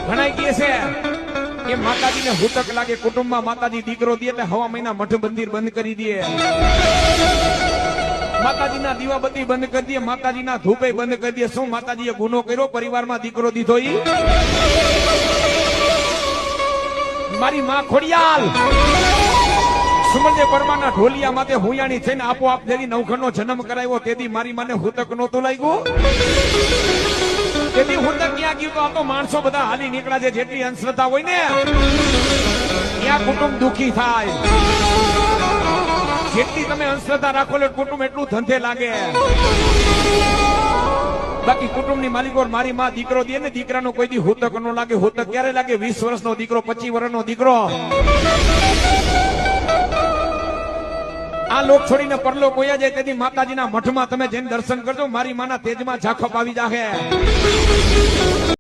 ઘણા કહે છે કે માતાજીને હુતક લાગે કુટુંબમાં માતાજી દીકરો દે એટલે હવા મહિના મઠ મંદિર બંધ કરી દે, માતાજીના દીવાબત્તી બંધ કરી દે, માતાજીના ધૂપે બંધ કરી દે. શું માતાજીએ ગુનો કર્યો? પરિવારમાં દીકરો દીધો? ઈ મારી માં ખોડિયાલ સુમનદેવ પરમારના ઢોલિયા માથે હુયાણી થઈને આપોઆપ જેથી નવખંડનો જન્મ કરાવ્યો તેથી મારી માને હુતક નહોતું લાગ્યું. તેથી હુતક ક્યાં ગયું? તો આ તો માણસો બધા હાલી નીકળ્યા છે. જેટલી અંધશ્રદ્ધા હોય ને ત્યાં કુટુંબ દુખી થાય. જેટલી તમે અંધશ્રદ્ધા રાખો એટલે કુટુંબ એટલું ધંધે લાગે. બાકી કુટુંબની માલિકો મારી માં દીકરો દે ને દીકરાનો કોઈ દી હુતક નો લાગે. હુતક ક્યારે લાગે? 20 વર્ષનો દીકરો, 25 વર્ષનો દીકરો. આ લોક છોડીને પરલોક હોયા જાય તેથી માતાજીના મઠમાં તમે જઈને દર્શન કરજો. મારી માના તેજમાં ઝાખપ આવી જાહે.